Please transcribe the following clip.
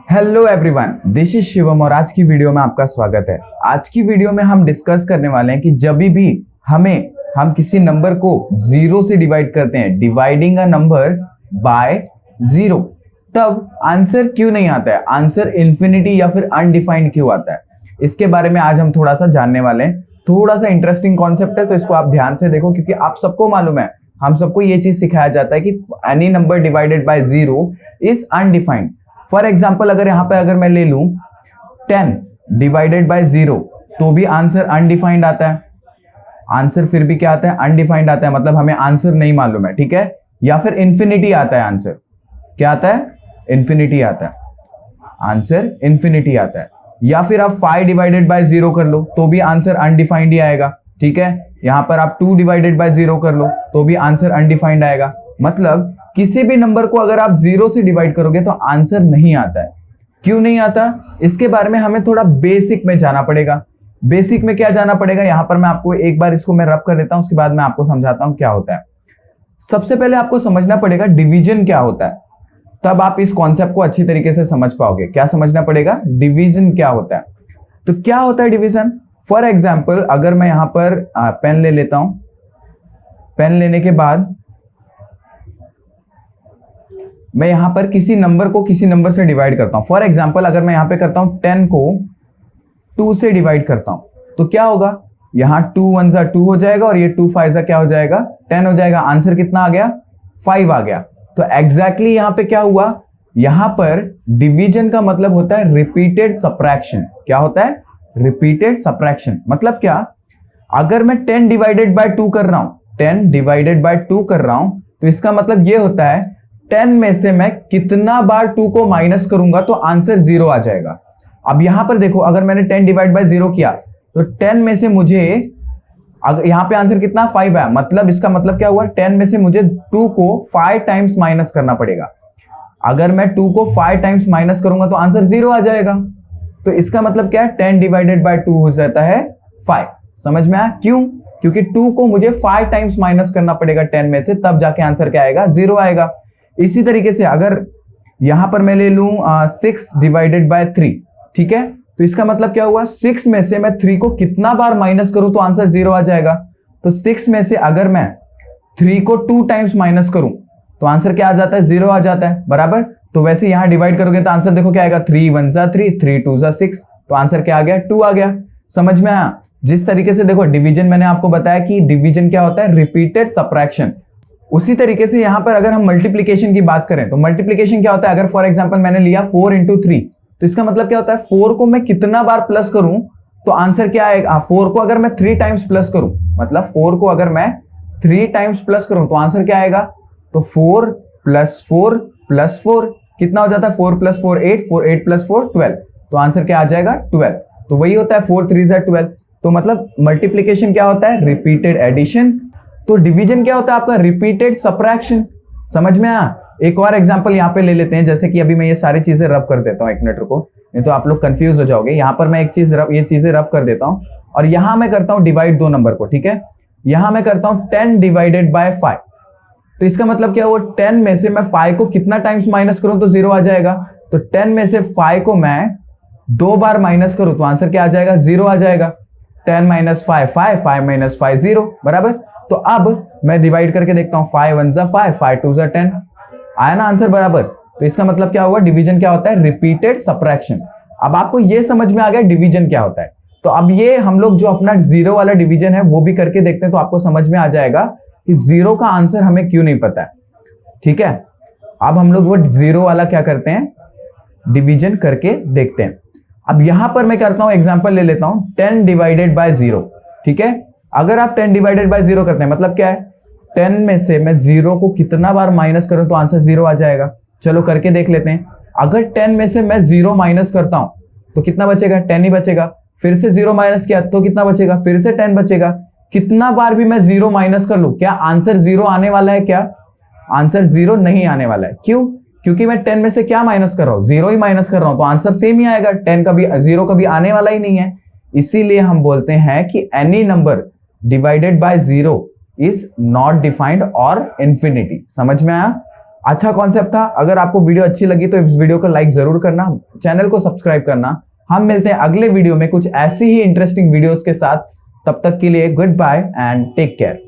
Hello everyone, this is Shivam और आज की वीडियो में आपका स्वागत है। आज की वीडियो में हम डिस्कस करने वाले हैं कि जब भी हम किसी नंबर को जीरो से डिवाइड करते हैं, dividing a number by zero, तब आंसर क्यों नहीं आता है, आंसर इन्फिनिटी या फिर अनडिफाइंड क्यों आता है, इसके बारे में आज हम थोड़ा सा जानने वाले हैं। थोड़ा सा इंटरेस्टिंग कॉन्सेप्ट है, तो इसको आप ध्यान से देखो, क्योंकि आप सबको मालूम है, हम सबको ये चीज सिखाया जाता है कि any number divided by zero is undefined. For example, अगर मैं ले लूं 10 डिवाइडेड बाय जीरो, तो भी आंसर अनडिफाइंड आता है। आंसर फिर भी क्या आता है, अनडिफाइंड आता है, मतलब हमें आंसर नहीं मालूम है, ठीक है। या फिर इंफिनिटी आता है, आंसर क्या आता है, इंफिनिटी आता है, आंसर इंफिनिटी आता है। या फिर आप 5 डिवाइडेड बाय जीरो कर लो तो भी आंसर अनडिफाइंड ही आएगा, ठीक है। यहां पर आप 2 डिवाइडेड बाय जीरो कर लो तो भी आंसर अनडिफाइंड आएगा। मतलब किसी भी नंबर को अगर आप जीरो से डिवाइड करोगे तो आंसर नहीं आता है। क्यों नहीं आता, इसके बारे में हमें थोड़ा बेसिक में जाना पड़ेगा। बेसिक में क्या जाना पड़ेगा, यहां पर मैं आपको एक बार इसको मैं रब कर देता हूं, उसके बाद मैं आपको समझाता हूं क्या होता है। सबसे पहले आपको समझना पड़ेगा डिवीजन क्या होता है, तब आप इस कॉन्सेप्ट को अच्छी तरीके से समझ पाओगे। क्या समझना पड़ेगा, डिवीजन क्या होता है। तो क्या होता है डिवीजन। फॉर एग्जाम्पल, अगर मैं यहां पर पेन ले लेता हूं, पेन लेने के बाद मैं यहां पर किसी नंबर को किसी नंबर से डिवाइड करता हूं। फॉर एग्जाम्पल, अगर मैं यहां पे करता हूं 10 को 2 से डिवाइड करता हूं, तो क्या होगा, यहां 2 1 जा 2 हो जाएगा और ये 2 5 जा क्या हो जाएगा, 10 हो जाएगा। आंसर कितना आ गया, 5 आ गया। तो एग्जैक्टली यहां पे क्या हुआ, यहां पर डिवीजन का मतलब होता है रिपीटेड सब्ट्रैक्शन। क्या होता है, रिपीटेड सब्ट्रैक्शन। मतलब क्या, अगर मैं 10 डिवाइडेड बाय 2 कर रहा हूं, 10 डिवाइडेड बाय 2 कर रहा हूं, तो इसका मतलब ये होता है 10 में से मैं कितना बार 2 को माइनस करूंगा तो आंसर 0 आ जाएगा। अब यहां पर देखो, अगर मैंने 10 डिवाइड बाय 0 किया तो 10 में से मुझे, अगर यहां पे आंसर कितना 5 है, मतलब इसका मतलब क्या हुआ, 10 में से मुझे 2 को 5 टाइम्स माइनस करना पड़ेगा। अगर मैं 2 को 5 टाइम्स माइनस करूंगा तो आंसर 0 आ जाएगा। तो इसका मतलब क्या है, 10 डिवाइडेड बाय 2 हो जाता है 5। समझ में आया, क्यों, क्योंकि 2 को मुझे 5 टाइम्स माइनस करना पड़ेगा 10 में से, तब जाके आंसर क्या आएगा, 0 आएगा। इसी तरीके से अगर यहां पर मैं ले लूं 6 डिवाइडेड बाय 3, ठीक है, तो इसका मतलब क्या हुआ, 6 में से मैं 3 को कितना बार माइनस करूं तो आंसर 0 आ जाएगा। तो 6 में से अगर मैं 3 को 2 टाइम्स माइनस करूं तो आंसर क्या आ जाता है, 0 आ जाता है, बराबर। तो वैसे यहां डिवाइड करोगे तो आंसर देखो क्या आएगा, 3 1 जा 3, 3 2 जा 6, तो आंसर क्या आ गया, 2 आ गया। समझ में आया। जिस तरीके से देखो डिवीजन, मैंने आपको बताया कि डिवीजन क्या होता है, रिपीटेड सब्ट्रैक्शन। उसी तरीके से यहां पर अगर हम मल्टीप्लिकेशन की बात करें तो मल्टीप्लिकेशन क्या होता है, अगर फॉर एग्जांपल मैंने लिया 4 इंटू 3, तो इसका मतलब क्या होता है, 4 को मैं कितना बार प्लस करूं तो आंसर क्या आएगा। 4 को अगर मैं 3 टाइम्स प्लस करूं, मतलब 4 को अगर मैं 3 टाइम्स प्लस करूं तो आंसर क्या आएगा, तो 4 प्लस 4 प्लस 4 कितना हो जाता है, 4 प्लस 4 8, 4 8 प्लस 4 12, तो आंसर क्या आ जाएगा, 12। तो वही होता है 4 3 जा 12। तो मतलब मल्टीप्लिकेशन क्या होता है, रिपीटेड एडिशन। तो डिवीजन क्या होता है आपका, रिपीटेड सब्ट्रैक्शन। समझ में आया। एक और एग्जांपल यहां पे ले लेते हैं, जैसे कि अभी मैं ये सारी चीजें रब कर देता हूं, एक मिनट रुको, नहीं तो आप लोग कंफ्यूज हो जाओगे। यहां पर मैं ये चीजें रब कर देता हूं और यहां मैं करता हूं डिवाइड दो नंबर को, ठीक है। यहां मैं करता हूं 10 डिवाइडेड बाय 5, तो इसका मतलब क्या हुआ, 10 में से मैं 5 को कितना टाइम्स माइनस करूं तो 0 आ जाएगा। तो 10 में से 5 को मैं 2 बार माइनस करूं तो आंसर क्या आ जाएगा, 0 आ जाएगा। 10 माइनस 5 5, 5 माइनस 5 0, बराबर। तो अब मैं डिवाइड करके देखता हूं, 5 1 जा 5, 5 2 जा 10, आया ना आंसर, बराबर। तो इसका मतलब क्या हुआ, डिवीजन क्या होता है, रिपीटेड सब्ट्रैक्शन। अब आपको ये समझ में आ गया डिवीजन क्या होता है। तो अब ये हम लोग जो अपना जीरो वाला डिवीजन है वो भी करके देखते हैं, तो आपको समझ में आ जाएगा कि जीरो का आंसर हमें क्यों नहीं पता है, ठीक है। अब हम लोग वो जीरो वाला क्या करते हैं, डिवीजन करके देखते हैं। अब यहां पर मैं करता हूं एग्जांपल ले लेता हूं 10 डिवाइडेड बाय 0, ठीक है। अगर आप 10 डिवाइडेड बाय 0 करते हैं, मतलब क्या है, 10 में से मैं 0 को कितना बार माइनस करूं तो आंसर 0 आ जाएगा। चलो करके देख लेते हैं। अगर 10 में से मैं 0 माइनस करता हूं तो कितना बचेगा, 10 ही बचेगा। फिर से 0 माइनस किया तो कितना बचेगा, फिर से 10 बचेगा। कितना बार भी मैं 0 माइनस कर लूं, क्या आंसर 0 आने वाला है, क्या आंसर 0 नहीं आने वाला है। क्यों, क्योंकि मैं 10 में से क्या माइनस कर रहा हूं, 0 ही माइनस कर रहा हूं, तो आंसर सेम ही आएगा। 10 कभी 0 कभी आने वाला ही नहीं है। इसीलिए हम बोलते हैं कि any number divided by 0 is not defined और इंफिनिटी। समझ में आया। अच्छा कॉन्सेप्ट था। अगर आपको वीडियो अच्छी लगी तो इस वीडियो को लाइक जरूर करना, चैनल को सब्सक्राइब करना। हम मिलते हैं अगले वीडियो में कुछ ऐसी ही इंटरेस्टिंग वीडियोस के साथ। तब तक के लिए goodbye and take care.